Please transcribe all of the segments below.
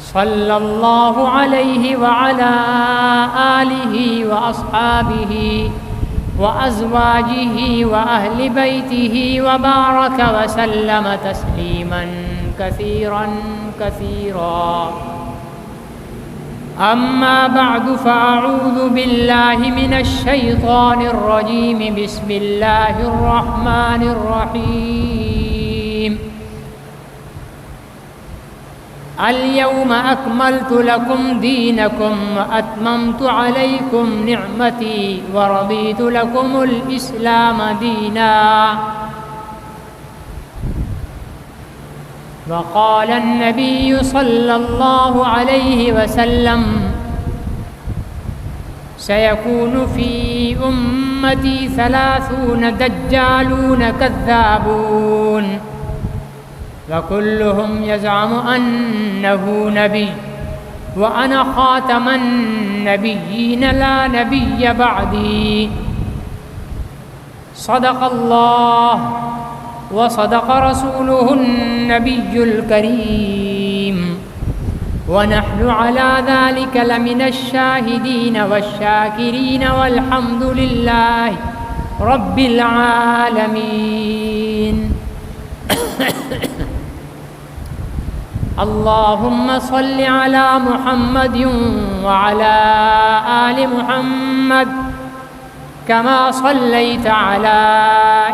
صلی اللہ علیہ وعلی آلہ واصحابہ وازواجہ واہل بیتہ وبارک وسلم تسلیما کثیرا کثیرا اما بعد فاعوذ باللہ من الشیطان الرجیم بسم اللہ الرحمن الرحیم اليوم أكملت لكم دينكم وأتممت عليكم نعمتي ورضيت لكم الإسلام دينا وقال النبي صلى الله عليه وسلم سيكون في أمتي 30 دجالون كذابون وكلهم يزعم أنه نبي وأنا خاتم النبيين لا نبي بعدي صدق الله وصدق رسوله النبي الكريم ونحن على ذلك لمن الشاهدين والشاكرين والحمد لله رب العالمين اللهم صل على محمد وعلى آل محمد كما صليت على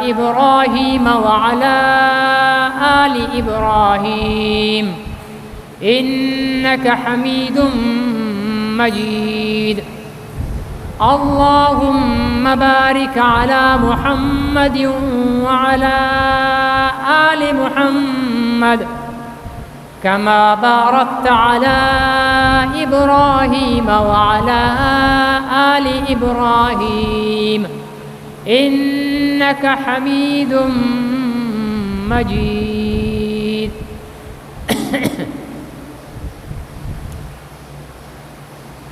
إبراهيم وعلى آل إبراهيم إنك حميد مجيد اللهم بارك على محمد وعلى آل محمد كما باركت على إبراهيم وعلى آل إبراهيم إنك حميد مجيد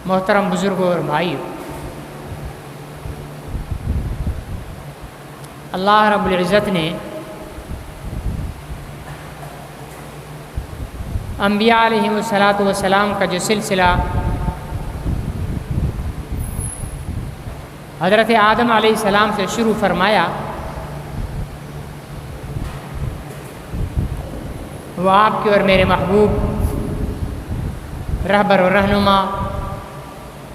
محترم بزرگوں اور بھائیو، اللہ رب العزت نے انبیاء علیہ السلام کا جو سلسلہ حضرت آدم علیہ السلام سے شروع فرمایا، وہ آپ کے اور میرے محبوب رہبر و رہنما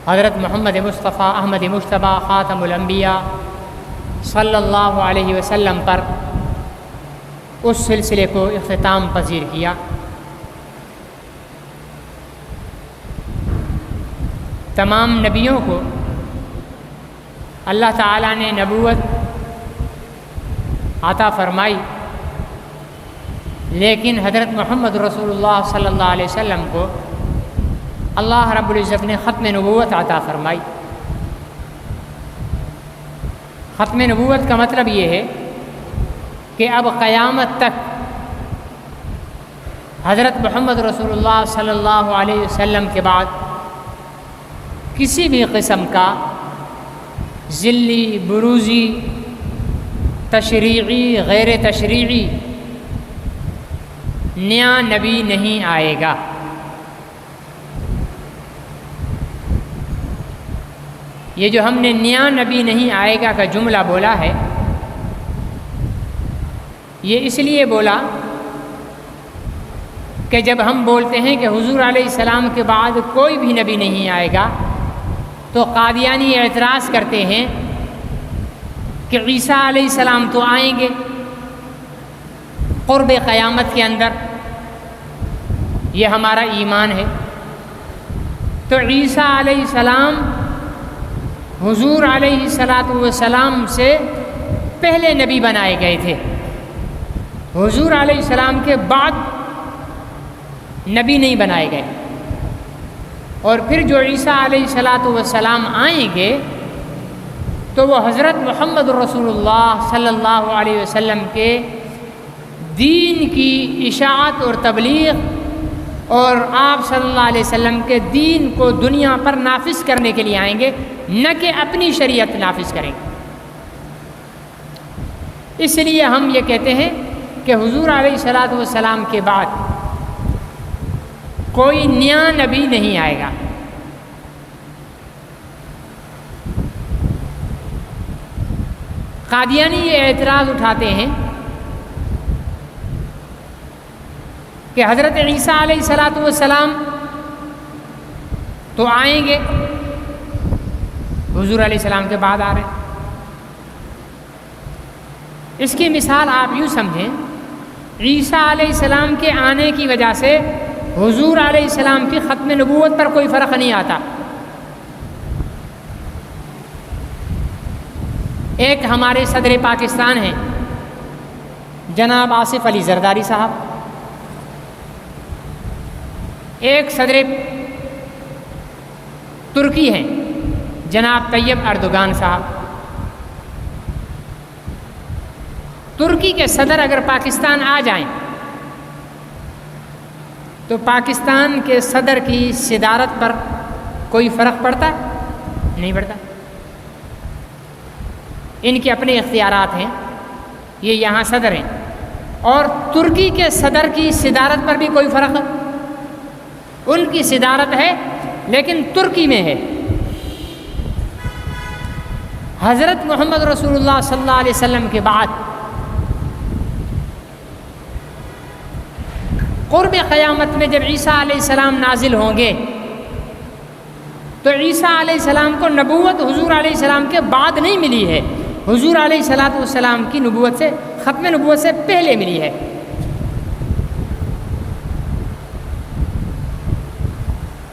حضرت محمد مصطفیٰ احمد مجتبیٰ خاتم الانبیاء صلی اللہ علیہ وسلم پر اس سلسلے کو اختتام پذیر کیا۔ تمام نبیوں کو اللہ تعالیٰ نے نبوت عطا فرمائی، لیکن حضرت محمد رسول اللہ صلی اللہ علیہ وسلم کو اللہ رب العزت نے ختم نبوت عطا فرمائی۔ ختم نبوت کا مطلب یہ ہے کہ اب قیامت تک حضرت محمد رسول اللہ صلی اللہ علیہ وسلم کے بعد کسی بھی قسم کا ذلی، بروزی، تشریعی، غیر تشریعی نیا نبی نہیں آئے گا۔ یہ جو ہم نے نیا نبی نہیں آئے گا کا جملہ بولا ہے، یہ اس لیے بولا کہ جب ہم بولتے ہیں کہ حضور علیہ السلام کے بعد کوئی بھی نبی نہیں آئے گا، تو قادیانی اعتراض کرتے ہیں کہ عیسیٰ علیہ السلام تو آئیں گے قرب قیامت کے اندر، یہ ہمارا ایمان ہے۔ تو عیسیٰ علیہ السلام حضور علیہ السلام سے پہلے نبی بنائے گئے تھے، حضور علیہ السلام کے بعد نبی نہیں بنائے گئے۔ اور پھر جو عیسیٰ علیہ السلام آئیں گے تو وہ حضرت محمد رسول اللہ صلی اللہ علیہ وسلم کے دین کی اشاعت اور تبلیغ اور آپ صلی اللہ علیہ وسلم کے دین کو دنیا پر نافذ کرنے کے لیے آئیں گے، نہ کہ اپنی شریعت نافذ کریں گے۔ اس لیے ہم یہ کہتے ہیں کہ حضور علیہ الصلوۃ والسلام کے بعد کوئی نیا نبی نہیں آئے گا۔ قادیانی یہ اعتراض اٹھاتے ہیں کہ حضرت عیسیٰ علیہ الصلوۃ والسلام تو آئیں گے، حضور علیہ السلام کے بعد آ رہے ہیں۔ اس کی مثال آپ یوں سمجھیں، عیسیٰ علیہ السلام کے آنے کی وجہ سے حضور علیہ السلام کی ختم نبوت پر کوئی فرق نہیں آتا۔ ایک ہمارے صدر پاکستان ہیں جناب آصف علی زرداری صاحب، ایک صدر ترکی ہیں جناب طیب اردوغان صاحب۔ ترکی کے صدر اگر پاکستان آ جائیں تو پاکستان کے صدر کی صدارت پر کوئی فرق پڑتا ہے؟ نہیں پڑتا۔ ان کے اپنے اختیارات ہیں، یہ یہاں صدر ہیں، اور ترکی کے صدر کی صدارت پر بھی کوئی فرق ہے؟ ان کی صدارت ہے لیکن ترکی میں ہے۔ حضرت محمد رسول اللہ صلی اللہ علیہ وسلم کے بعد قرب قیامت میں جب عیسیٰ علیہ السلام نازل ہوں گے تو عیسیٰ علیہ السلام کو نبوت حضور علیہ السلام کے بعد نہیں ملی ہے، حضور علیہ الصلوۃ والسلام کی نبوت سے، ختم نبوت سے پہلے ملی ہے۔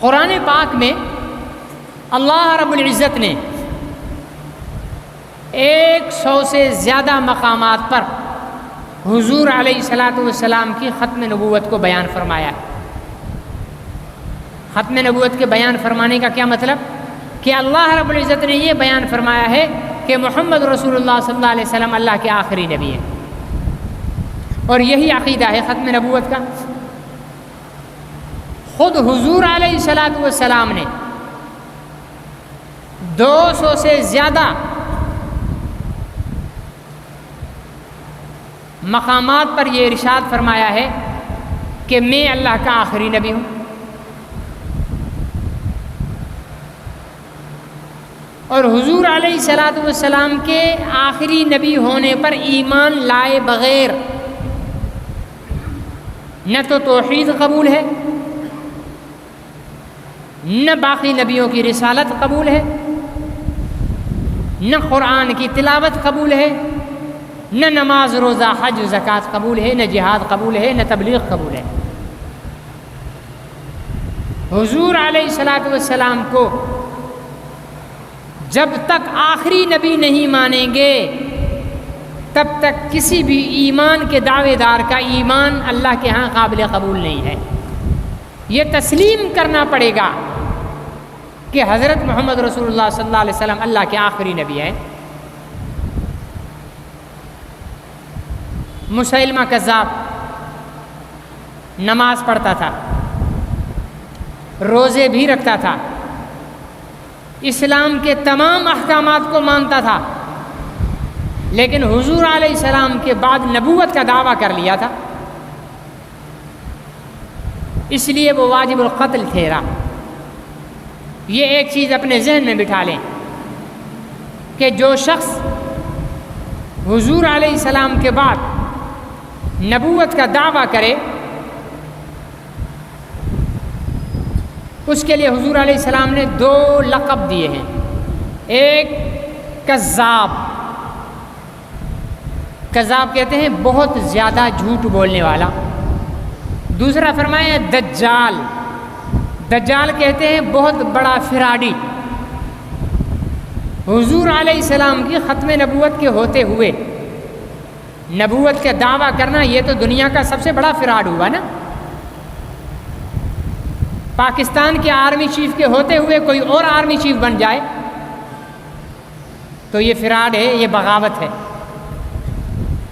قرآن پاک میں اللہ رب العزت نے 100 سے زیادہ مقامات پر حضور علیہ الصلوۃ والسلام کی ختم نبوت کو بیان فرمایا ہے۔ ختم نبوت کے بیان فرمانے کا کیا مطلب؟ کہ اللہ رب العزت نے یہ بیان فرمایا ہے کہ محمد رسول اللہ صلی اللہ علیہ وسلم اللہ کے آخری نبی ہیں، اور یہی عقیدہ ہے ختم نبوت کا۔ خود حضور علیہ الصلوۃ والسلام نے 200 سے زیادہ مقامات پر یہ ارشاد فرمایا ہے کہ میں اللہ کا آخری نبی ہوں، اور حضور علیہ الصلوۃ والسلام کے آخری نبی ہونے پر ایمان لائے بغیر نہ تو توحید قبول ہے، نہ باقی نبیوں کی رسالت قبول ہے، نہ قرآن کی تلاوت قبول ہے، نہ نماز روزہ حج زکوٰۃ قبول ہے، نہ جہاد قبول ہے، نہ تبلیغ قبول ہے۔ حضور علیہ الصلوۃ والسلام کو جب تک آخری نبی نہیں مانیں گے تب تک کسی بھی ایمان کے دعوے دار کا ایمان اللہ کے ہاں قابل قبول نہیں ہے۔ یہ تسلیم کرنا پڑے گا کہ حضرت محمد رسول اللہ صلی اللہ علیہ وسلم اللہ کے آخری نبی ہیں۔ مسیلمہ کذاب نماز پڑھتا تھا، روزے بھی رکھتا تھا، اسلام کے تمام احکامات کو مانتا تھا، لیکن حضور علیہ السلام کے بعد نبوت کا دعویٰ کر لیا تھا، اس لیے وہ واجب القتل ٹھہرا۔ یہ ایک چیز اپنے ذہن میں بٹھا لیں کہ جو شخص حضور علیہ السلام کے بعد نبوت کا دعویٰ کرے اس کے لیے حضور علیہ السلام نے 2 لقب دیے ہیں، ایک کذاب، کذاب کہتے ہیں بہت زیادہ جھوٹ بولنے والا، دوسرا فرمایا دجال، دجال کہتے ہیں بہت بڑا فراڈی۔ حضور علیہ السلام کی ختم نبوت کے ہوتے ہوئے نبوت کا دعویٰ کرنا یہ تو دنیا کا سب سے بڑا فراڈ ہوا نا۔ پاکستان کے آرمی چیف کے ہوتے ہوئے کوئی اور آرمی چیف بن جائے تو یہ فراڈ ہے، یہ بغاوت ہے۔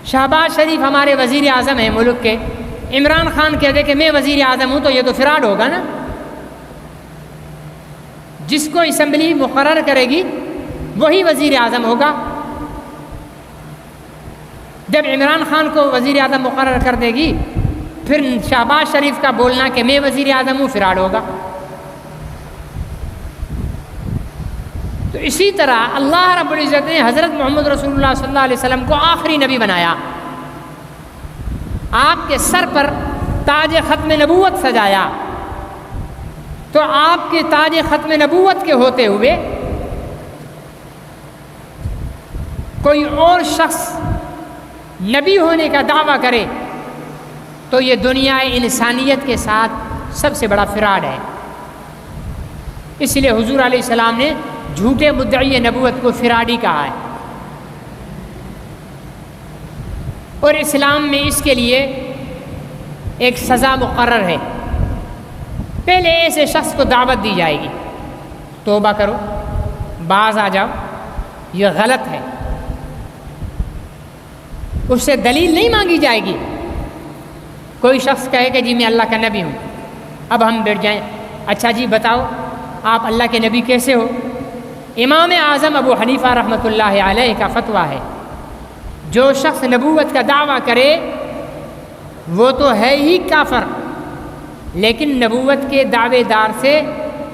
شہباز شریف ہمارے وزیر اعظم ہیں ملک کے، عمران خان کہتے کہ میں وزیر اعظم ہوں تو یہ تو فراڈ ہوگا نا۔ جس کو اسمبلی مقرر کرے گی وہی وزیر اعظم ہوگا۔ جب عمران خان کو وزیر اعظم مقرر کر دے گی پھر شہباز شریف کا بولنا کہ میں وزیر اعظم ہوں فراڈ ہوگا۔ تو اسی طرح اللہ رب العزت نے حضرت محمد رسول اللہ صلی اللہ علیہ وسلم کو آخری نبی بنایا، آپ کے سر پر تاج ختم نبوت سجایا، تو آپ کے تاج ختم نبوت کے ہوتے ہوئے کوئی اور شخص نبی ہونے کا دعویٰ کرے تو یہ دنیا انسانیت کے ساتھ سب سے بڑا فراڈ ہے۔ اس لیے حضور علیہ السلام نے جھوٹے مدعی نبوت کو فراڈی کہا ہے، اور اسلام میں اس کے لیے ایک سزا مقرر ہے۔ پہلے ایسے شخص کو دعوت دی جائے گی، توبہ کرو، باز آ جاؤ، یہ غلط ہے، اس سے دلیل نہیں مانگی جائے گی۔ کوئی شخص کہے کہ جی میں اللہ کا نبی ہوں، اب ہم بیٹھ جائیں، اچھا جی بتاؤ آپ اللہ کے نبی کیسے ہو؟ امام اعظم ابو حنیفہ رحمۃ اللہ علیہ کا فتویٰ ہے، جو شخص نبوت کا دعویٰ کرے وہ تو ہے ہی کافر، لیکن نبوت کے دعوے دار سے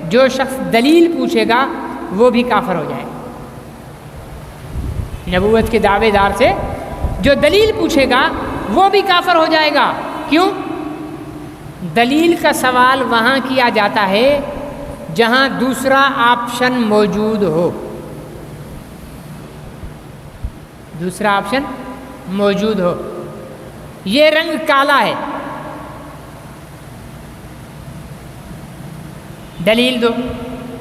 جو شخص دلیل پوچھے گا وہ بھی کافر ہو جائے گا۔ نبوت کے دعوے دار سے جو دلیل پوچھے گا وہ بھی کافر ہو جائے گا۔ کیوں؟ دلیل کا سوال وہاں کیا جاتا ہے جہاں دوسرا آپشن موجود ہو، دوسرا آپشن موجود ہو۔ یہ رنگ کالا ہے، دلیل دو،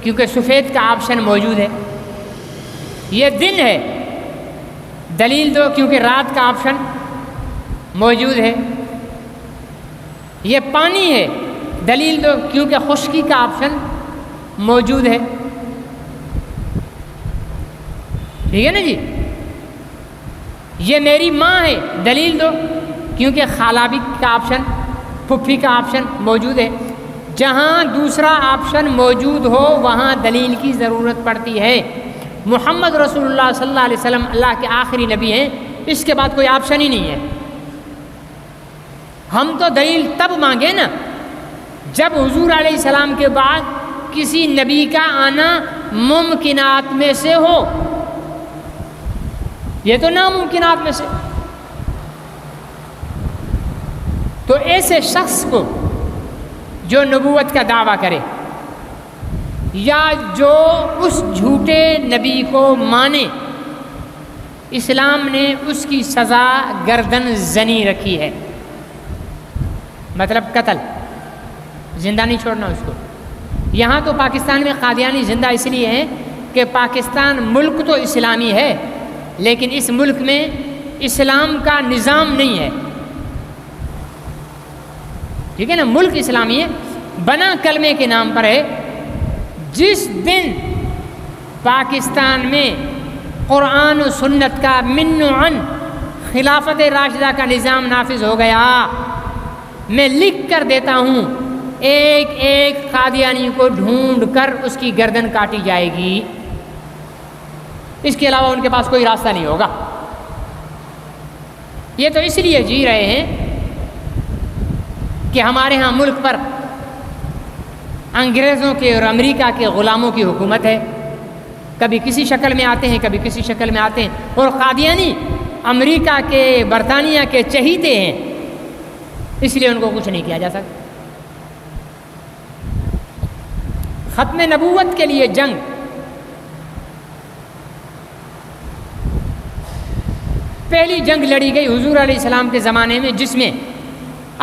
کیونکہ سفید کا آپشن موجود ہے۔ یہ دن ہے، دلیل دو، کیونکہ رات کا آپشن موجود ہے۔ یہ پانی ہے، دلیل دو، کیونکہ خشکی کا آپشن موجود ہے۔ ٹھیک ہے نا جی؟ یہ میری ماں ہے، دلیل دو، کیونکہ خالابی کا آپشن، پھپھی کا آپشن موجود ہے۔ جہاں دوسرا آپشن موجود ہو وہاں دلیل کی ضرورت پڑتی ہے۔ محمد رسول اللہ صلی اللہ علیہ وسلم اللہ کے آخری نبی ہیں، اس کے بعد کوئی آپشن ہی نہیں ہے۔ ہم تو دلیل تب مانگے نا جب حضور علیہ السلام کے بعد کسی نبی کا آنا ممکنات میں سے ہو، یہ تو ناممکنات میں سے۔ تو ایسے شخص کو جو نبوت کا دعویٰ کرے یا جو اس جھوٹے نبی کو مانے، اسلام نے اس کی سزا گردن زنی رکھی ہے، مطلب قتل، زندہ نہیں چھوڑنا اس کو۔ یہاں تو پاکستان میں قادیانی زندہ اس لیے ہیں کہ پاکستان ملک تو اسلامی ہے لیکن اس ملک میں اسلام کا نظام نہیں ہے، ٹھیک ہے نا؟ ملک اسلامی ہے، بنا کلمے کے نام پر ہے۔ جس دن پاکستان میں قرآن و سنت کا من و عن خلافت راشدہ کا نظام نافذ ہو گیا، میں لکھ کر دیتا ہوں ایک ایک قادیانی کو ڈھونڈ کر اس کی گردن کاٹی جائے گی، اس کے علاوہ ان کے پاس کوئی راستہ نہیں ہوگا۔ یہ تو اس لیے جی رہے ہیں کہ ہمارے ہاں ملک پر انگریزوں کے اور امریکہ کے غلاموں کی حکومت ہے، کبھی کسی شکل میں آتے ہیں کبھی کسی شکل میں آتے ہیں، اور قادیانی امریکہ کے برطانیہ کے چہیتے ہیں، اس لیے ان کو کچھ نہیں کیا جا سکتا۔ ختم نبوت کے لیے جنگ، پہلی جنگ لڑی گئی حضور علیہ السلام کے زمانے میں، جس میں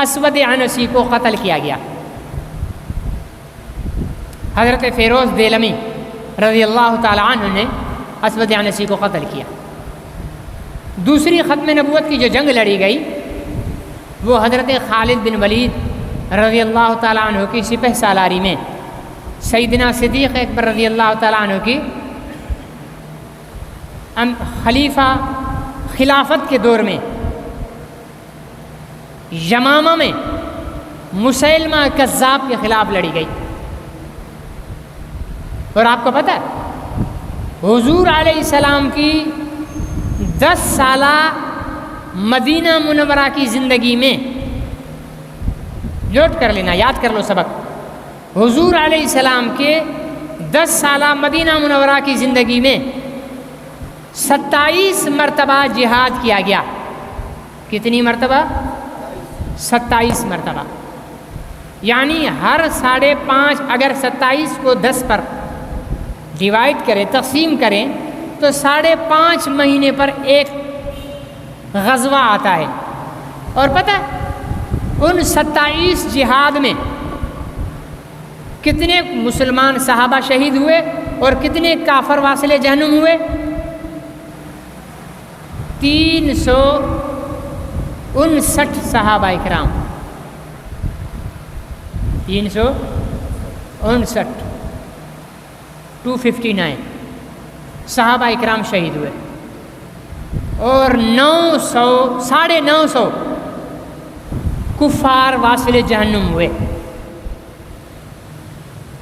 اسود عنسی کو قتل کیا گیا۔ حضرت فیروز دیلمی رضی اللہ تعالی عنہ نے اسود عنسی کو قتل کیا۔ دوسری ختم نبوت کی جو جنگ لڑی گئی وہ حضرت خالد بن ولید رضی اللہ تعالی عنہ کی سپہ سالاری میں سیدنا صدیق اکبر رضی اللہ تعالی عنہ کی خلیفہ خلافت کے دور میں یمامہ میں مسیلمہ کذاب کے خلاف لڑی گئی۔ اور آپ کو پتہ ہے حضور علیہ السلام کی 10 سالہ مدینہ منورہ کی زندگی میں، نوٹ کر لینا، یاد کر لو سبق، حضور علیہ السلام کے 10 سالہ مدینہ منورہ کی زندگی میں 27 مرتبہ جہاد کیا گیا۔ کتنی مرتبہ؟ 27 مرتبہ، یعنی ہر 5.5، اگر 27 کو 10 پر ڈیوائڈ کریں، تقسیم کریں، تو 5.5 مہینے پر ایک غزوہ آتا ہے۔ اور پتہ ان 27 جہاد میں کتنے مسلمان صحابہ شہید ہوئے اور کتنے کافر واصل جہنم ہوئے؟ 359 صحابہ اکرام، 359، 259 صحابہ اکرام شہید ہوئے، اور 900 کفار واصل جہنم ہوئے۔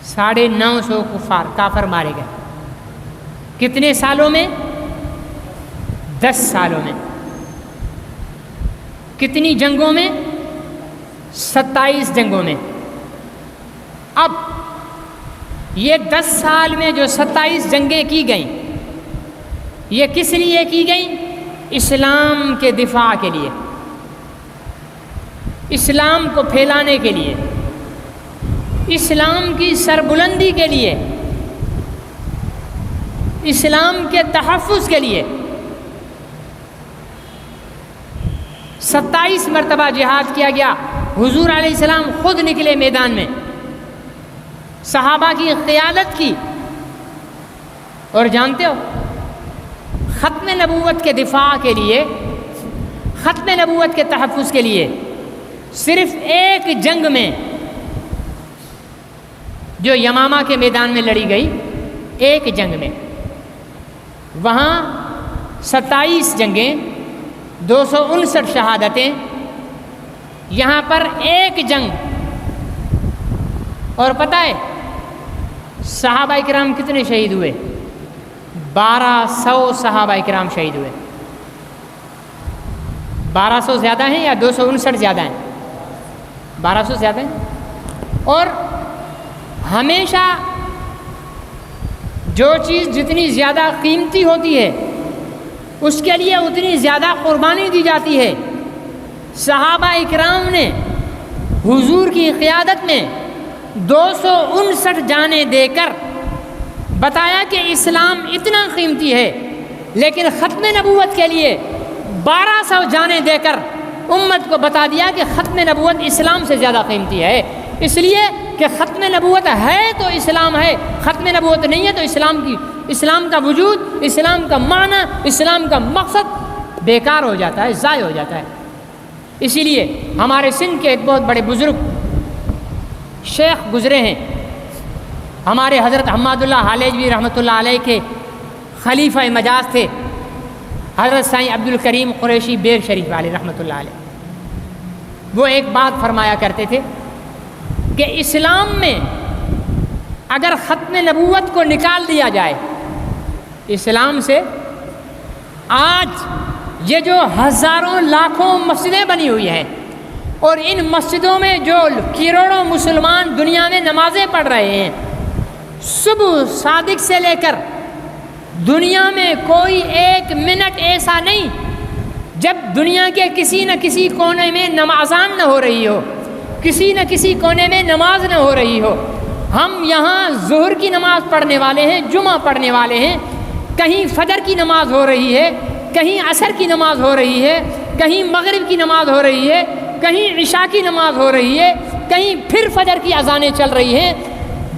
950 کفار کافر مارے گئے۔ کتنے سالوں میں؟ 10 سالوں میں۔ کتنی جنگوں میں؟ 27 جنگوں میں۔ اب یہ 10 سال میں جو 27 جنگیں کی گئیں، یہ کس لیے کی گئیں؟ اسلام کے دفاع کے لیے، اسلام کو پھیلانے کے لیے، اسلام کی سربلندی کے لیے، اسلام کے تحفظ کے لیے۔ 27 مرتبہ جہاد کیا گیا، حضور علیہ السلام خود نکلے میدان میں، صحابہ کی قیادت کی، اور جانتے ہو ختم نبوت کے دفاع کے لیے، ختم نبوت کے تحفظ کے لیے صرف ایک جنگ میں جو یمامہ کے میدان میں لڑی گئی، ایک جنگ میں، وہاں 27 جنگیں، 259 شہادتیں، یہاں پر ایک جنگ، اور پتہ ہے صحابہ کرام کتنے شہید ہوئے؟ 1200 صحابہ کرام شہید ہوئے۔ 1200 زیادہ ہیں یا 259 زیادہ ہیں؟ 1200 زیادہ ہیں۔ اور ہمیشہ جو چیز جتنی زیادہ قیمتی ہوتی ہے اس کے لیے اتنی زیادہ قربانی دی جاتی ہے۔ صحابہ اکرام نے حضور کی قیادت میں 259 جانیں دے کر بتایا کہ اسلام اتنا قیمتی ہے، لیکن ختم نبوت کے لیے 1200 جانیں دے کر امت کو بتا دیا کہ ختم نبوت اسلام سے زیادہ قیمتی ہے، اس لیے کہ ختم نبوت ہے تو اسلام ہے، ختم نبوت نہیں ہے تو اسلام کا وجود، اسلام کا معنی، اسلام کا مقصد بیکار ہو جاتا ہے، ضائع ہو جاتا ہے۔ اسی لیے ہمارے سندھ کے ایک بہت بڑے بزرگ شیخ گزرے ہیں، ہمارے حضرت حماد اللہ حلیجوی رحمۃ اللہ علیہ کے خلیفہ مجاز تھے، حضرت سائیں عبد الکریم قریشی بیر شریف علیہ رحمۃ اللہ علیہ۔ وہ ایک بات فرمایا کرتے تھے کہ اسلام میں اگر ختم نبوت کو نکال دیا جائے اسلام سے، آج یہ جو ہزاروں لاکھوں مسجدیں بنی ہوئی ہیں اور ان مسجدوں میں جو کروڑوں مسلمان دنیا میں نمازیں پڑھ رہے ہیں، صبح صادق سے لے کر دنیا میں کوئی ایک منٹ ایسا نہیں جب دنیا کے کسی نہ کسی کونے میں نمازان نہ ہو رہی ہو، کسی نہ کسی کونے میں نماز نہ ہو رہی ہو۔ ہم یہاں ظہر کی نماز پڑھنے والے ہیں، جمعہ پڑھنے والے ہیں، کہیں فجر کی نماز ہو رہی ہے، کہیں عصر کی نماز ہو رہی ہے، کہیں مغرب کی نماز ہو رہی ہے، کہیں عشاء کی نماز ہو رہی ہے، کہیں پھر فجر کی اذانیں چل رہی ہیں۔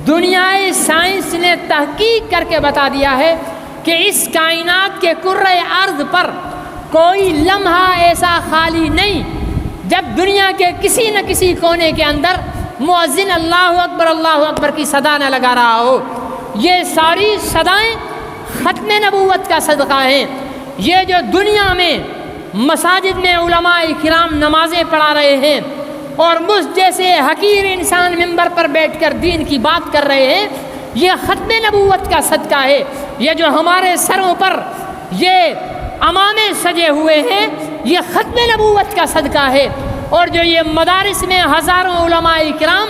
دنیائے سائنس نے تحقیق کر کے بتا دیا ہے کہ اس کائنات کے کرۂ ارض پر کوئی لمحہ ایسا خالی نہیں جب دنیا کے کسی نہ کسی کونے کے اندر مؤذن اللہ اکبر کی صدا نہ لگا رہا ہو۔ یہ ساری صدائیں ختم نبوت کا صدقہ ہیں۔ یہ جو دنیا میں مساجد میں علماء کرام نمازیں پڑھا رہے ہیں اور مجھ جیسے حقیر انسان منبر پر بیٹھ کر دین کی بات کر رہے ہیں، یہ ختم نبوت کا صدقہ ہے۔ یہ جو ہمارے سروں پر یہ عمامے سجے ہوئے ہیں، یہ ختم نبوت کا صدقہ ہے۔ اور جو یہ مدارس میں ہزاروں علماء کرام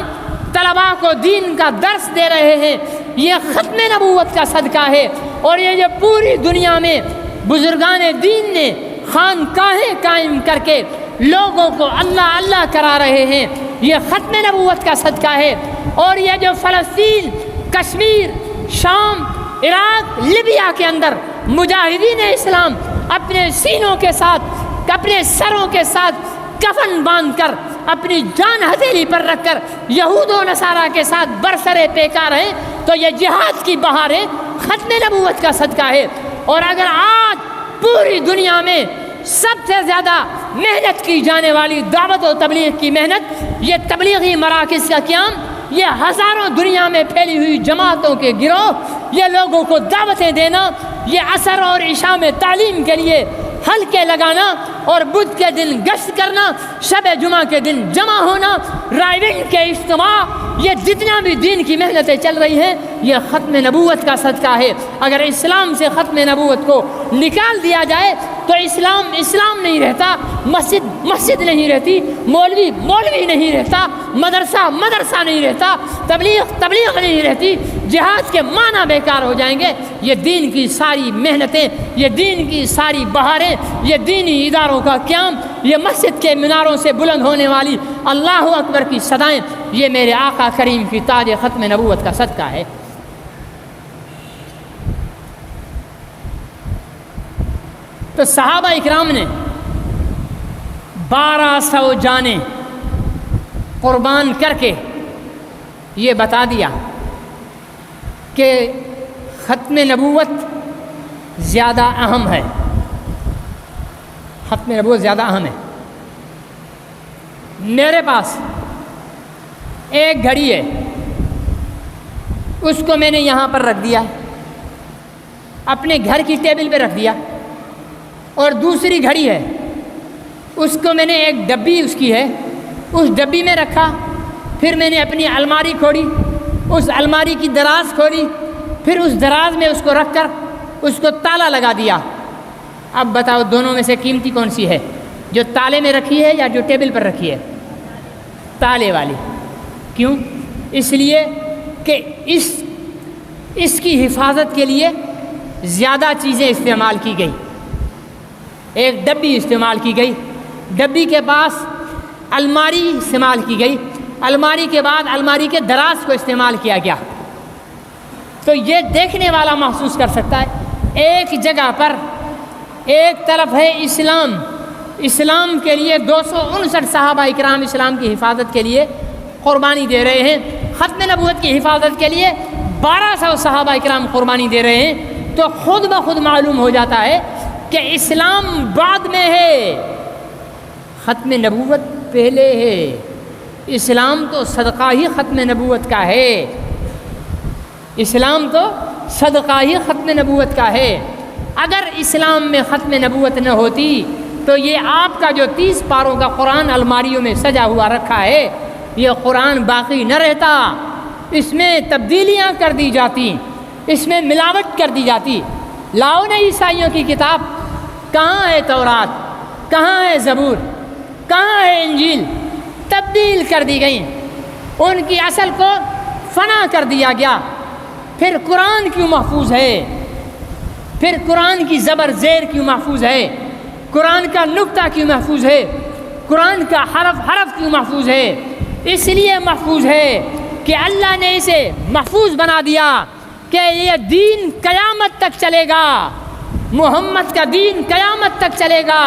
طلباء کو دین کا درس دے رہے ہیں، یہ ختم نبوت کا صدقہ ہے۔ اور یہ جو پوری دنیا میں بزرگان دین نے خانقاہیں قائم کر کے لوگوں کو اللہ اللہ کرا رہے ہیں، یہ ختم نبوت کا صدقہ ہے۔ اور یہ جو فلسطین، کشمیر، شام، عراق، لیبیا کے اندر مجاہدین اسلام اپنے سینوں کے ساتھ، اپنے سروں کے ساتھ کفن باندھ کر، اپنی جان ہتھیلی پر رکھ کر یہود و نصارہ کے ساتھ برسرے پیکار ہیں، تو یہ جہاد کی بہاریں ختم نبوت کا صدقہ ہے۔ اور اگر آج پوری دنیا میں سب سے زیادہ محنت کی جانے والی دعوت و تبلیغ کی محنت، یہ تبلیغی مراکز کا قیام، یہ ہزاروں دنیا میں پھیلی ہوئی جماعتوں کے گروہ، یہ لوگوں کو دعوتیں دینا، یہ عصر اور عشاء میں تعلیم کے لیے حلقے لگانا، اور بدھ کے دن گشت کرنا، شب جمعہ کے دن جمع ہونا، رائیونگ کے اجتماع، یہ جتنا بھی دین کی محنتیں چل رہی ہیں، یہ ختم نبوت کا صدقہ ہے۔ اگر اسلام سے ختم نبوت کو نکال دیا جائے تو اسلام نہیں رہتا، مسجد نہیں رہتی، مولوی نہیں رہتا، مدرسہ نہیں رہتا، تبلیغ نہیں رہتی، جہاد کے معنی بیکار ہو جائیں گے۔ یہ دین کی ساری محنتیں، یہ دین کی ساری بہاریں، یہ دینی اداروں کا قیام، یہ مسجد کے میناروں سے بلند ہونے والی اللہ اکبر کی صدائیں، یہ میرے آقا کریم کی تاج ختم نبوت کا صدقہ ہے۔ تو صحابہ اکرام نے 1200 جانیں قربان کر کے یہ بتا دیا کہ ختم نبوت زیادہ اہم ہے، ختم نبوت زیادہ اہم ہے۔ میرے پاس ایک گھڑی ہے، اس کو میں نے یہاں پر رکھ دیا، اپنے گھر کی ٹیبل پہ رکھ دیا، اور دوسری گھڑی ہے، اس کو میں نے ایک ڈبی اس کی ہے، اس ڈبی میں رکھا، پھر میں نے اپنی الماری کھولی، اس الماری کی دراز کھولی، پھر اس دراز میں اس کو رکھ کر اس کو تالا لگا دیا۔ اب بتاؤ دونوں میں سے قیمتی کون سی ہے، جو تالے میں رکھی ہے یا جو ٹیبل پر رکھی ہے؟ تالے والی۔ کیوں؟ اس لیے کہ اس کی حفاظت کے لیے زیادہ چیزیں استعمال کی گئی۔ ایک ڈبی استعمال کی گئی، ڈبی کے پاس الماری استعمال کی گئی، الماری کے بعد الماری کے دراز کو استعمال کیا گیا۔ تو یہ دیکھنے والا محسوس کر سکتا ہے، ایک جگہ پر ایک طرف ہے اسلام کے لیے 259 صحابہ اکرام اسلام کی حفاظت کے لیے قربانی دے رہے ہیں، ختم نبوت کی حفاظت کے لیے 1200 صحابہ اکرام قربانی دے رہے ہیں، تو خود بخود معلوم ہو جاتا ہے کہ اسلام بعد میں ہے، ختم نبوت پہلے ہے۔ اسلام تو صدقہ ہی ختم نبوت کا ہے، اسلام تو صدقہ ہی ختم نبوت کا ہے۔ اگر اسلام میں ختم نبوت نہ ہوتی تو یہ آپ کا جو 30 پاروں کا قرآن الماریوں میں سجا ہوا رکھا ہے، یہ قرآن باقی نہ رہتا، اس میں تبدیلیاں کر دی جاتی، اس میں ملاوٹ کر دی جاتی۔ لاؤ نا عیسائیوں کی کتاب، کہاں ہے تورات، کہاں ہے زبور، کہاں ہے انجیل؟ تبدیل کر دی گئیں، ان کی اصل کو فنا کر دیا گیا۔ پھر قرآن کیوں محفوظ ہے؟ پھر قرآن کی زبر زیر کیوں محفوظ ہے؟ قرآن کا نقطہ کیوں محفوظ ہے؟ قرآن کا حرف کیوں محفوظ ہے؟ اس لیے محفوظ ہے کہ اللہ نے اسے محفوظ بنا دیا کہ یہ دین قیامت تک چلے گا، محمد کا دین قیامت تک چلے گا،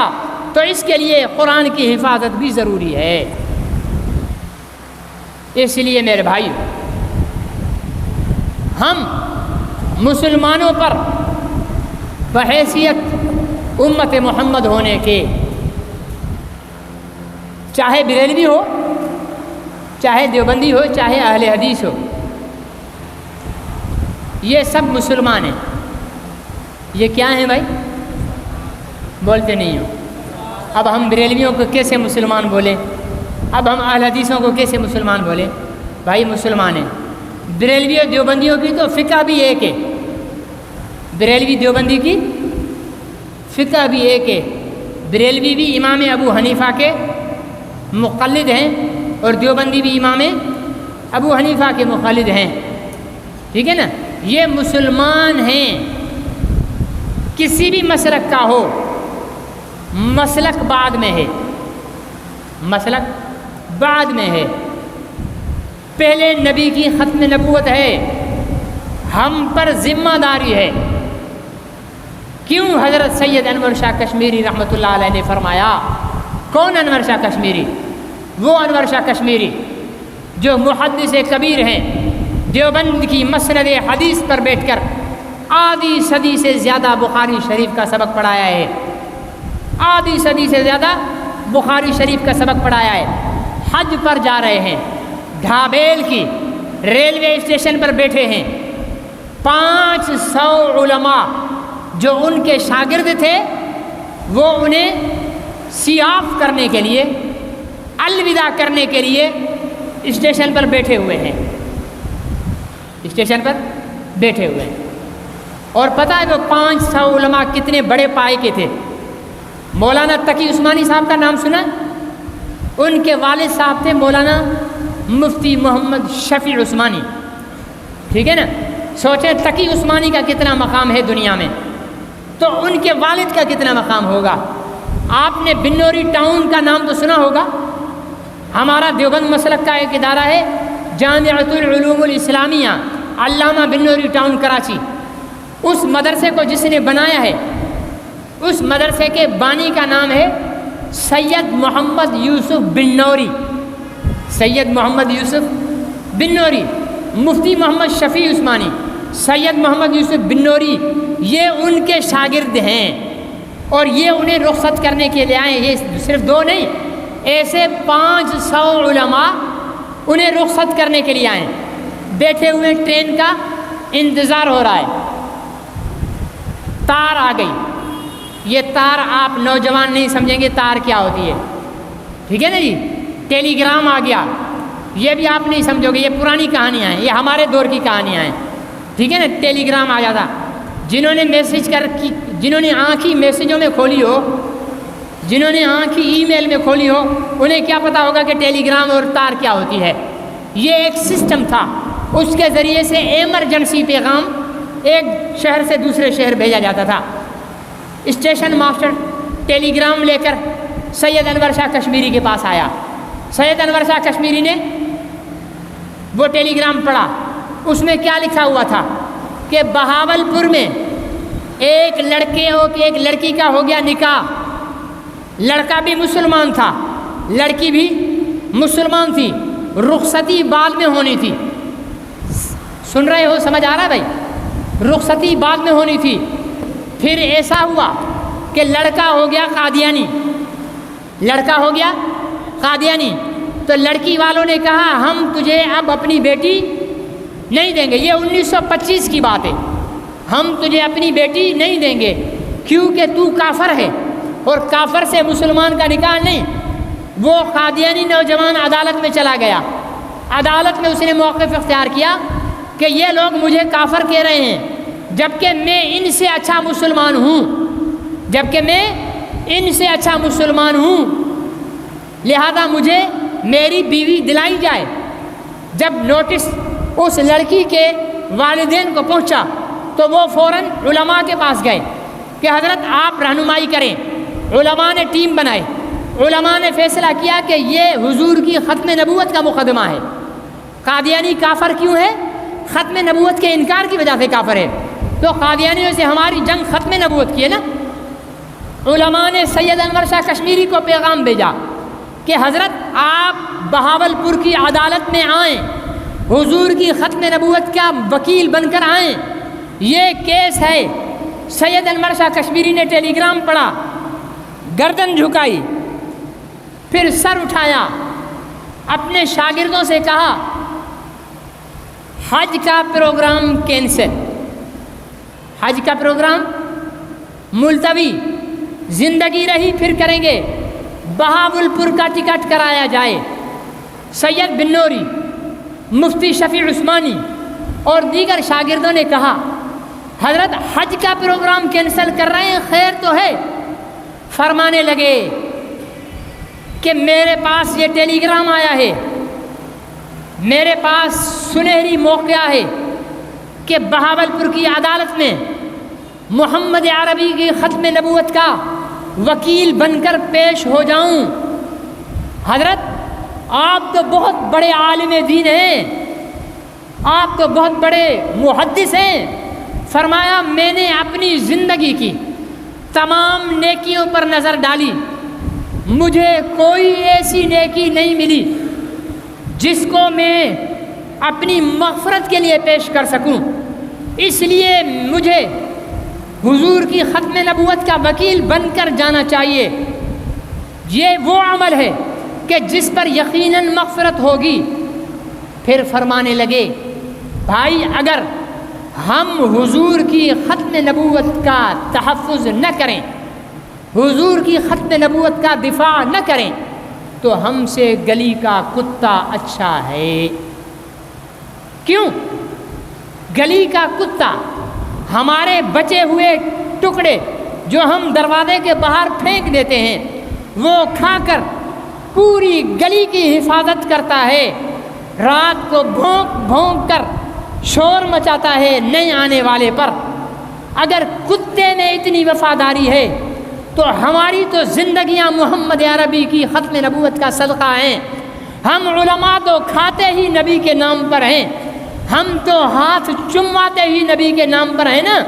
تو اس کے لیے قرآن کی حفاظت بھی ضروری ہے۔ اس لیے میرے بھائی، ہم مسلمانوں پر بحیثیت امت محمد ہونے کے، چاہے بریلوی ہو، چاہے دیوبندی ہو، چاہے اہل حدیث ہو، یہ سب مسلمان ہیں۔ یہ کیا ہیں بھائی؟ بولتے نہیں ہو۔ اب ہم بریلویوں کو کیسے مسلمان بولیں؟ اب ہم اہل حدیثوں کو کیسے مسلمان بولیں؟ بھائی مسلمان ہیں۔ بریلوی اور دیوبندیوں کی تو فقہ بھی ایک ہے، بریلوی دیوبندی کی فقہ بھی ایک ہے، بریلوی بھی امام ابو حنیفہ کے مقلد ہیں اور دیوبندی بھی امام ابو حنیفہ کے مقلد ہیں، ٹھیک ہے نا۔ یہ مسلمان ہیں، کسی بھی مسلک کا ہو، مسلک بعد میں ہے، مسلک بعد میں ہے، پہلے نبی کی ختم نبوت ہے، ہم پر ذمہ داری ہے۔ کیوں حضرت سید انور شاہ کشمیری رحمۃ اللہ علیہ نے فرمایا، کون انور شاہ کشمیری؟ وہ انور شاہ کشمیری جو محدث کبیر ہیں، دیوبند کی مسند حدیث پر بیٹھ کر آدھی صدی سے زیادہ بخاری شریف کا سبق پڑھایا ہے، آدھی صدی سے زیادہ بخاری شریف کا سبق پڑھایا ہے۔ حج پر جا رہے ہیں، ڈھابیل کی ریلوے اسٹیشن پر بیٹھے ہیں، 500 علماء جو ان کے شاگرد تھے وہ انہیں سیاف کرنے کے لیے، الوداع کرنے کے لیے اسٹیشن پر بیٹھے ہوئے ہیں، اسٹیشن پر بیٹھے ہوئے ہیں۔ اور پتہ ہے وہ 500 علماء کتنے بڑے پائے کے تھے؟ مولانا تقی عثمانی صاحب کا نام سنا؟ ان کے والد صاحب تھے مولانا مفتی محمد شفیع عثمانی، ٹھیک ہے نا۔ سوچیں تقی عثمانی کا کتنا مقام ہے دنیا میں، تو ان کے والد کا کتنا مقام ہوگا۔ آپ نے بنوری ٹاؤن کا نام تو سنا ہوگا، ہمارا دیوبند مسلک کا ایک ادارہ ہے جامعۃ العلوم الاسلامیہ، علامہ بنوری ٹاؤن کراچی۔ اس مدرسے کو جس نے بنایا ہے، اس مدرسے کے بانی کا نام ہے سید محمد یوسف بنوری، سید محمد یوسف بنوری۔ مفتی محمد شفیع عثمانی، سید محمد یوسف بنوری، یہ ان کے شاگرد ہیں اور یہ انہیں رخصت کرنے کے لیے آئے۔ یہ صرف 2 نہیں، ایسے 500 علماء انہیں رخصت کرنے کے لیے آئے، بیٹھے ہوئے ٹرین کا انتظار ہو رہا ہے۔ تار آ گئی، یہ تار آپ نوجوان نہیں سمجھیں گے تار کیا ہوتی ہے، ٹھیک ہے نا جی۔ ٹیلی گرام آ گیا، یہ بھی آپ نہیں سمجھو گے، یہ پرانی کہانیاں ہیں، یہ ہمارے دور کی کہانیاں ہیں، ٹھیک ہے نا۔ ٹیلی گرام آ جاتا، جنہوں نے جنہوں نے آنکھی میسیجوں میں کھولی ہو، جنہوں نے آنکھی ای میل میں کھولی ہو، انہیں کیا پتا ہوگا کہ ٹیلی گرام اور تار کیا ہوتی ہے۔ یہ ایک سسٹم تھا، اس کے ذریعے سے ایمرجنسی پیغام ایک شہر سے دوسرے شہر بھیجا جاتا تھا۔ اسٹیشن ماسٹر ٹیلی گرام لے کر سید انور شاہ کشمیری کے پاس آیا۔ سید انور شاہ کشمیری نے وہ ٹیلی گرام پڑھا، اس میں کیا لکھا ہوا تھا کہ بہاولپور میں ایک لڑکی کا ہو گیا نکاح، لڑکا بھی مسلمان تھا، لڑکی بھی مسلمان تھی، رخصتی بعد میں ہونی تھی۔ سن رہے ہو؟ سمجھ آ رہا ہے بھائی؟ رخصتی بعد میں ہونی تھی۔ پھر ایسا ہوا کہ لڑکا ہو گیا قادیانی، لڑکا ہو گیا قادیانی، تو لڑکی والوں نے کہا ہم تجھے اب اپنی بیٹی نہیں دیں گے۔ یہ 1925 کی بات ہے، ہم تجھے اپنی بیٹی نہیں دیں گے کیونکہ تو کافر ہے، اور کافر سے مسلمان کا نکاح نہیں۔ وہ قادیانی نوجوان عدالت میں چلا گیا، عدالت میں اس نے موقف اختیار کیا کہ یہ لوگ مجھے کافر کہہ رہے ہیں جبکہ میں ان سے اچھا مسلمان ہوں، جبکہ میں ان سے اچھا مسلمان ہوں، لہذا مجھے میری بیوی دلائی جائے۔ جب نوٹس اس لڑکی کے والدین کو پہنچا تو وہ فوراً علماء کے پاس گئے کہ حضرت آپ رہنمائی کریں۔ علماء نے ٹیم بنائی، علماء نے فیصلہ کیا کہ یہ حضور کی ختم نبوت کا مقدمہ ہے۔ قادیانی کافر کیوں ہے؟ ختم نبوت کے انکار کی وجہ سے کافر ہے، تو قادیانیوں سے ہماری جنگ ختم نبوت کی ہے نا۔ علماء نے سید انور شاہ کشمیری کو پیغام بھیجا کہ حضرت آپ بہاولپور کی عدالت میں آئیں، حضور کی ختم نبوت کا وکیل بن کر آئیں، یہ کیس ہے۔ سید انور شاہ کشمیری نے ٹیلی گرام پڑھا، گردن جھکائی، پھر سر اٹھایا، اپنے شاگردوں سے کہا حج کا پروگرام کینسل، حج کا پروگرام ملتوی، زندگی رہی پھر کریں گے، بہاولپور کا ٹکٹ کرایا جائے۔ سید بنوری، مفتی شفیع عثمانی اور دیگر شاگردوں نے کہا حضرت حج کا پروگرام کینسل کر رہے ہیں، خیر تو ہے، فرمانے لگے کہ میرے پاس یہ ٹیلی گرام آیا ہے، میرے پاس سنہری موقع ہے کہ بہاولپور کی عدالت میں محمد عربی کی ختم نبوت کا وکیل بن کر پیش ہو جاؤں۔ حضرت آپ تو بہت بڑے عالم دین ہیں، آپ تو بہت بڑے محدث ہیں۔ فرمایا میں نے اپنی زندگی کی تمام نیکیوں پر نظر ڈالی، مجھے کوئی ایسی نیکی نہیں ملی جس کو میں اپنی مغفرت کے لیے پیش کر سکوں، اس لیے مجھے حضور کی ختم نبوت کا وکیل بن کر جانا چاہیے۔ یہ وہ عمل ہے کہ جس پر یقیناً مغفرت ہوگی۔ پھر فرمانے لگے بھائی اگر ہم حضور کی ختم نبوت کا تحفظ نہ کریں، حضور کی ختم نبوت کا دفاع نہ کریں تو ہم سے گلی کا کتا اچھا ہے۔ کیوں؟ گلی کا کتا ہمارے بچے ہوئے ٹکڑے جو ہم دروازے کے باہر پھینک دیتے ہیں وہ کھا کر پوری گلی کی حفاظت کرتا ہے، رات کو بھونک بھونک کر شور مچاتا ہے نئے آنے والے پر۔ اگر کتے میں اتنی وفاداری ہے تو ہماری تو زندگیاں محمد عربی کی ختم نبوت کا صدقہ ہیں۔ ہم علماء تو کھاتے ہی نبی کے نام پر ہیں، ہم تو ہاتھ چمواتے ہی نبی کے نام پر ہیں نا۔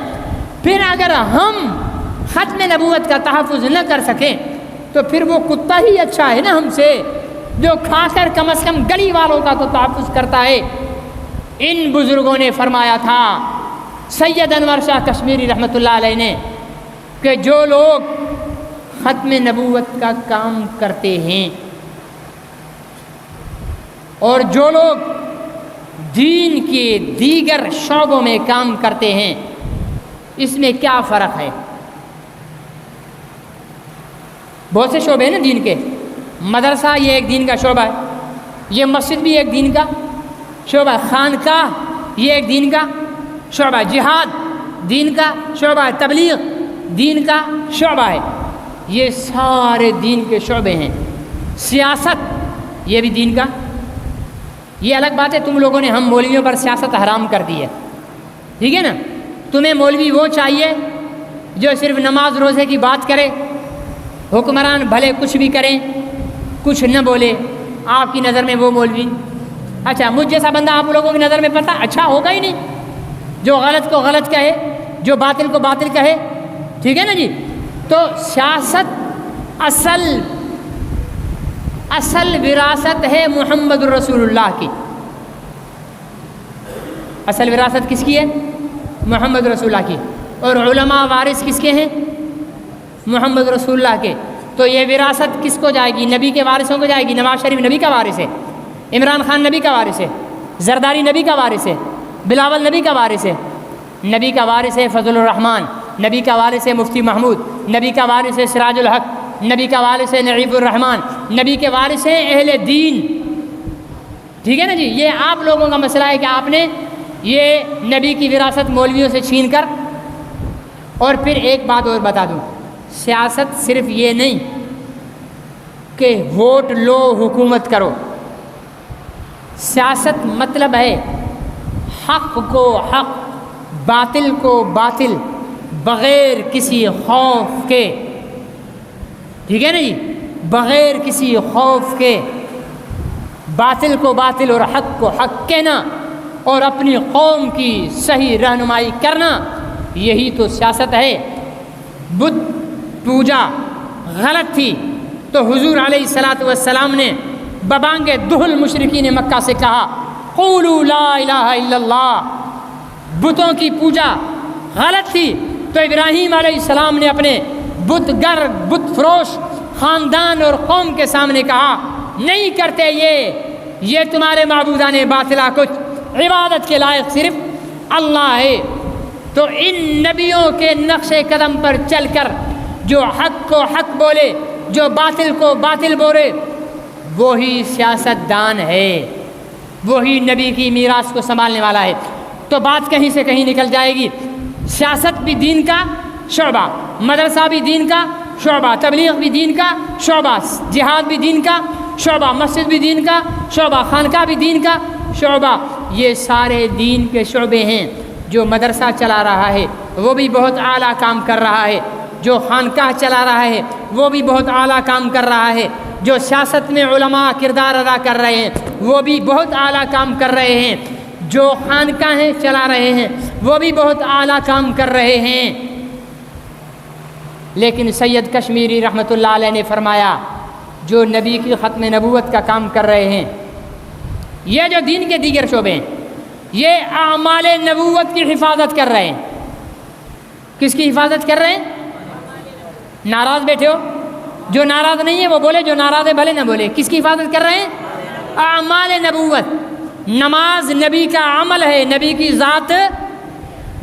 پھر اگر ہم ختم نبوت کا تحفظ نہ کر سکیں تو پھر وہ کتا ہی اچھا ہے نا ہم سے، جو کھا کر کم از کم گلی والوں کا تو تحفظ کرتا ہے۔ ان بزرگوں نے فرمایا تھا، سید انور شاہ کشمیری رحمۃ اللہ علیہ نے، کہ جو لوگ ختم نبوت کا کام کرتے ہیں اور جو لوگ دین کے دیگر شعبوں میں کام کرتے ہیں، اس میں کیا فرق ہے؟ بہت سے شعبے ہیں نا دین کے، مدرسہ یہ ایک دین کا شعبہ ہے، یہ مسجد بھی ایک دین کا شعبہ ہے، خانقاہ یہ ایک دین کا شعبہ ہے، جہاد دین کا شعبہ ہے، تبلیغ دین کا شعبہ ہے، یہ سارے دین کے شعبے ہیں۔ سیاست یہ بھی دین کا، یہ الگ بات ہے تم لوگوں نے ہم مولویوں پر سیاست حرام کر دی ہے، ٹھیک ہے نا۔ تمہیں مولوی وہ چاہیے جو صرف نماز روزے کی بات کرے، حکمران بھلے کچھ بھی کریں کچھ نہ بولے، آپ کی نظر میں وہ مولوی اچھا۔ مجھ جیسا بندہ آپ لوگوں کی نظر میں پتہ اچھا ہوگا ہی نہیں، جو غلط کو غلط کہے، جو باطل کو باطل کہے، ٹھیک ہے نا جی۔ تو سیاست اصل وراثت ہے محمد رسول اللہ کی۔ اصل وراثت کس کی ہے؟ محمد رسول اللہ کی۔ اور علماء وارث کس کے ہیں؟ محمد رسول اللہ کے۔ تو یہ وراثت کس کو جائے گی؟ نبی کے وارثوں کو جائے گی۔ نواز شریف نبی کا وارث ہے، عمران خان نبی کا وارث ہے، زرداری نبی کا وارث ہے، بلاول نبی کا وارث ہے، نبی کا وارث ہے فضل الرحمان، نبی کا وارث ہے مفتی محمود، نبی کا وارث ہے سراج الحق، نبی کا وارث ہے نعیب الرحمان، نبی کے وارث ہیں اہل دین، ٹھیک ہے نا جی۔ یہ آپ لوگوں کا مسئلہ ہے کہ آپ نے یہ نبی کی وراثت مولویوں سے چھین کر۔ اور پھر ایک بات اور بتا دوں، سیاست صرف یہ نہیں کہ ووٹ لو حکومت کرو، سیاست مطلب ہے حق کو حق، باطل کو باطل، بغیر کسی خوف کے، ٹھیک ہے نا جی، بغیر کسی خوف کے باطل کو باطل اور حق کو حق کہنا اور اپنی قوم کی صحیح رہنمائی کرنا، یہی تو سیاست ہے۔ بت پوجا غلط تھی تو حضور علیہ الصلاۃ والسلام نے ببانگ دہل مشرکین مکہ سے کہا قولوا لا الہ الا اللہ۔ بتوں کی پوجا غلط تھی تو ابراہیم علیہ السلام نے اپنے بت گر بت فروش خاندان اور قوم کے سامنے کہا نہیں کرتے یہ تمہارے معبودان باطلا، کچھ عبادت کے لائق صرف اللہ ہے۔ تو ان نبیوں کے نقش قدم پر چل کر جو حق کو حق بولے، جو باطل کو باطل بولے، وہی سیاست دان ہے، وہی نبی کی میراث کو سنبھالنے والا ہے۔ تو بات کہیں سے کہیں نکل جائے گی، سیاست بھی دین کا شعبہ، مدرسہ بھی دین کا شعبہ، تبلیغ بھی دین کا شعبہ، جہاد بھی دین کا شعبہ، مسجد بھی دین کا شعبہ، خانقاہ بھی دین کا شعبہ، یہ سارے دین کے شعبے ہیں۔ جو مدرسہ چلا رہا ہے وہ بھی بہت اعلیٰ کام کر رہا ہے، جو خانقاہ چلا رہا ہے وہ بھی بہت اعلیٰ کام کر رہا ہے، جو سیاست میں علماء کردار ادا کر رہے ہیں وہ بھی بہت اعلیٰ کام کر رہے ہیں، جو خانقاہیں چلا رہے ہیں وہ بھی بہت اعلیٰ کام کر رہے ہیں۔ لیکن سید کشمیری رحمۃ اللہ علیہ نے فرمایا جو نبی کی ختم نبوت کا کام کر رہے ہیں، یہ جو دین کے دیگر شعبے ہیں، یہ اعمال نبوت کی حفاظت کر رہے ہیں۔ کس کی حفاظت کر رہے ہیں؟ ناراض بیٹھے ہو؟ جو ناراض نہیں ہے وہ بولے، جو ناراض ہے بھلے نہ بولے۔ کس کی حفاظت کر رہے ہیں؟ اعمال نبوت۔ نماز نبی کا عمل ہے، نبی کی ذات۔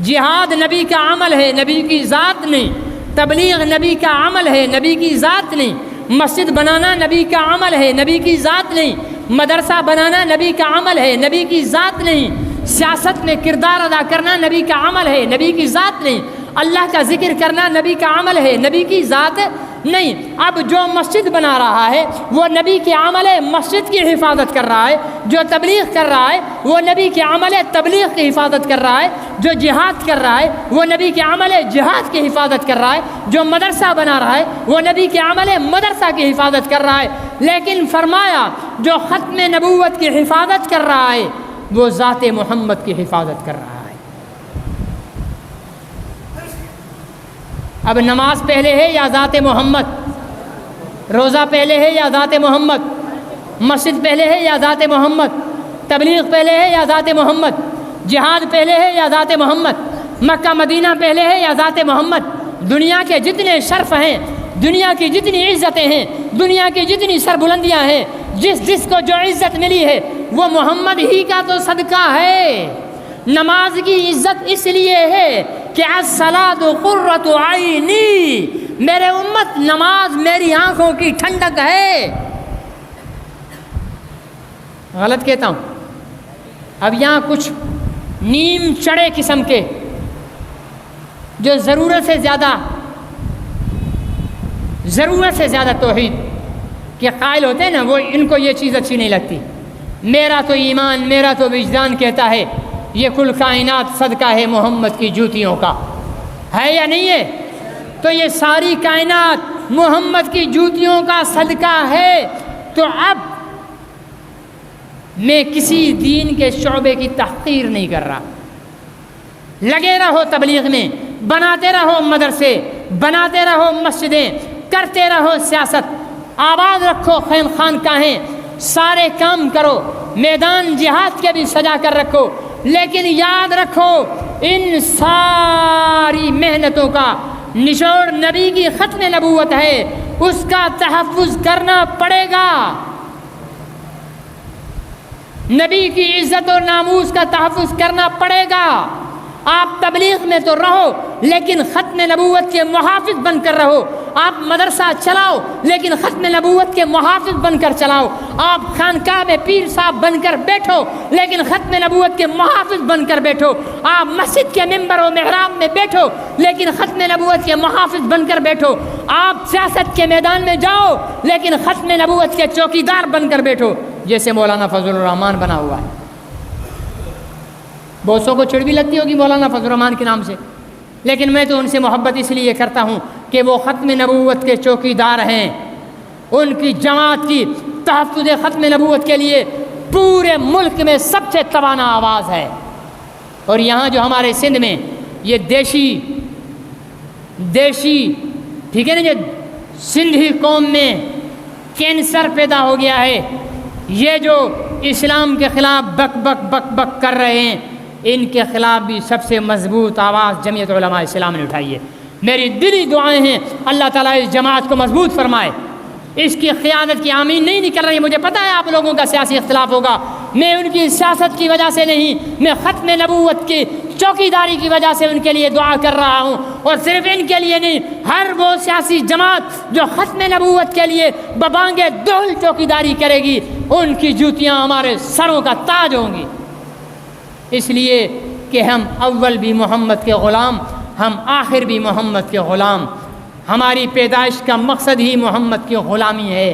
جہاد نبی کا عمل ہے، نبی کی ذات نہیں۔ تبلیغ نبی کا عمل ہے، نبی کی ذات نہیں۔ مسجد بنانا نبی کا عمل ہے، نبی کی ذات نہیں۔ مدرسہ بنانا نبی کا عمل ہے، نبی کی ذات نہیں۔ سیاست میں کردار ادا کرنا نبی کا عمل ہے، نبی کی ذات نہیں۔ اللہ کا ذکر کرنا نبی کا عمل ہے، نبی کی ذات نہیں۔ اب جو مسجد بنا رہا ہے وہ نبی کے عمل ہے، مسجد کی حفاظت کر رہا ہے۔ جو تبلیغ کر رہا ہے وہ نبی کے عمل ہے، تبلیغ کی حفاظت کر رہا ہے۔ جو جہاد کر رہا ہے وہ نبی کے عمل ہے، جہاد کی حفاظت کر رہا ہے۔ جو مدرسہ بنا رہا ہے وہ نبی کے عمل ہے، مدرسہ کی حفاظت کر رہا ہے۔ لیکن فرمایا جو ختم نبوت کی حفاظت کر رہا ہے وہ ذات محمد کی حفاظت کر رہا ہے۔ اب نماز پہلے ہے یا ذات محمد؟ روزہ پہلے ہے یا ذات محمد؟ مسجد پہلے ہے یا ذات محمد؟ تبلیغ پہلے ہے یا ذات محمد؟ جہاد پہلے ہے یا ذات محمد؟ مکہ مدینہ پہلے ہے یا ذات محمد؟ دنیا کے جتنے شرف ہیں، دنیا کی جتنی عزتیں ہیں، دنیا کی جتنی سربلندیاں ہیں، جس کو جو عزت ملی ہے وہ محمد ہی کا تو صدقہ ہے۔ نماز کی عزت اس لیے ہے کہ الصلاۃ قرۃ عینی، میرے امت نماز میری آنکھوں کی ٹھنڈک ہے۔ غلط کہتا ہوں؟ اب یہاں کچھ نیم چڑے قسم کے جو ضرورت سے زیادہ توحید کے قائل ہوتے ہیں نا، وہ ان کو یہ چیز اچھی نہیں لگتی۔ میرا تو ایمان، میرا تو وجدان کہتا ہے یہ کل کائنات صدقہ ہے محمد کی جوتیوں کا، ہے یا نہیں ہے؟ تو یہ ساری کائنات محمد کی جوتیوں کا صدقہ ہے۔ تو اب میں کسی دین کے شعبے کی تحقیر نہیں کر رہا۔ لگے رہو تبلیغ میں، بناتے رہو مدرسے، بناتے رہو مسجدیں، کرتے رہو سیاست، آباد رکھو خانقاہیں، سارے کام کرو، میدان جہاد کے بھی سجا کر رکھو، لیکن یاد رکھو ان ساری محنتوں کا نچوڑ نبی کی ختم نبوت ہے، اس کا تحفظ کرنا پڑے گا۔ نبی کی عزت اور ناموس کا تحفظ کرنا پڑے گا۔ آپ تبلیغ میں تو رہو لیکن ختم نبوت کے محافظ بن کر رہو۔ آپ مدرسہ چلاؤ لیکن ختم نبوت کے محافظ بن کر چلاؤ۔ آپ خانقاہ میں پیر صاحب بن کر بیٹھو لیکن ختم نبوت کے محافظ بن کر بیٹھو۔ آپ مسجد کے ممبر و محراب میں بیٹھو لیکن ختم نبوت کے محافظ بن کر بیٹھو۔ آپ سیاست کے میدان میں جاؤ لیکن ختم نبوت کے چوکیدار بن کر بیٹھو، جیسے مولانا فضل الرحمان بنا ہوا ہے۔ بہتوں کو چڑ بھی لگتی ہوگی مولانا فضل الرحمان کے نام سے، لیکن میں تو ان سے محبت اس لیے کرتا ہوں کہ وہ ختم نبوت کے چوکیدار ہیں۔ ان کی جماعت کی تحفظ ختم نبوت کے لیے پورے ملک میں سب سے توانا آواز ہے۔ اور یہاں جو ہمارے سندھ میں یہ دیشی ٹھیک ہے نا، جو سندھی قوم میں کینسر پیدا ہو گیا ہے، یہ جو اسلام کے خلاف بک بک بک بک کر رہے ہیں، ان کے خلاف بھی سب سے مضبوط آواز جمعیت علماء اسلام نے اٹھائی ہے۔ میری دلی دعائیں ہیں اللہ تعالیٰ اس جماعت کو مضبوط فرمائے۔ اس کی قیادت کی آمین نہیں نکل رہی، مجھے پتہ ہے آپ لوگوں کا سیاسی اختلاف ہوگا، میں ان کی سیاست کی وجہ سے نہیں، میں ختم نبوت کی چوکیداری کی وجہ سے ان کے لیے دعا کر رہا ہوں۔ اور صرف ان کے لیے نہیں، ہر وہ سیاسی جماعت جو ختم نبوت کے لیے ببانگے دول چوکیداری کرے گی، ان کی جوتیاں ہمارے سروں کا تاج ہوں گی۔ اس لیے کہ ہم اول بھی محمد کے غلام، ہم آخر بھی محمد کے غلام، ہماری پیدائش کا مقصد ہی محمد کی غلامی ہے۔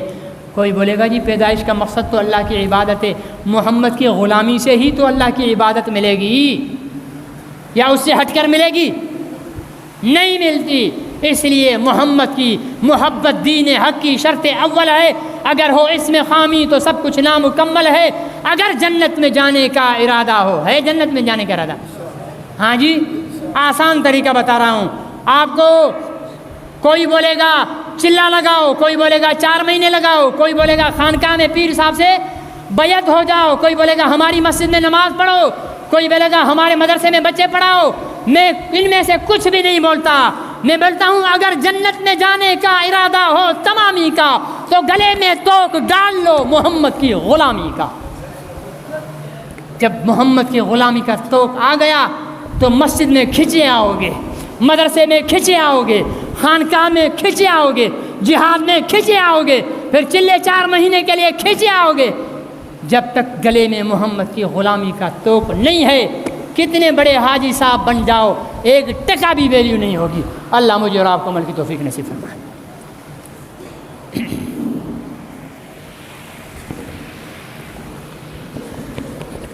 کوئی بولے گا جی پیدائش کا مقصد تو اللہ کی عبادت ہے، محمد کی غلامی سے ہی تو اللہ کی عبادت ملے گی، یا اس سے ہٹ کر ملے گی؟ نہیں ملتی۔ اس لیے محمد کی محبت دین حق کی شرط اول ہے، اگر ہو اس میں خامی تو سب کچھ نامکمل ہے۔ اگر جنت میں جانے کا ارادہ ہے جنت میں جانے کا ارادہ، ہاں جی آسان طریقہ بتا رہا ہوں آپ کو۔ کوئی بولے گا چلا لگاؤ، کوئی بولے گا 4 مہینے لگاؤ، کوئی بولے گا خانقاہ میں پیر صاحب سے بیعت ہو جاؤ، کوئی بولے گا ہماری مسجد میں نماز پڑھو، کوئی بولے گا ہمارے مدرسے میں بچے پڑھاؤ۔ میں ان میں سے کچھ بھی نہیں بولتا، میں بولتا ہوں اگر جنت میں جانے کا ارادہ ہو تمامی کا تو گلے میں توق ڈال لو محمد کی غلامی کا۔ جب محمد کی غلامی کا توق آ گیا تو مسجد میں کھنچے آؤ گے، مدرسے میں کھنچے آؤ گے، خانقاہ میں کھنچے آؤ گے، جہاد میں کھنچے آؤ گے، پھر چلے 4 مہینے کے لیے کھنچے آؤ گے۔ جب تک گلے میں محمد کی غلامی کا توق نہیں ہے، کتنے بڑے حاجی صاحب بن جاؤ، 1 ٹکا بھی ویلیو نہیں ہوگی۔ اللہ مجھے اور آپ کو عمل کی توفیق نصیب فرمائے۔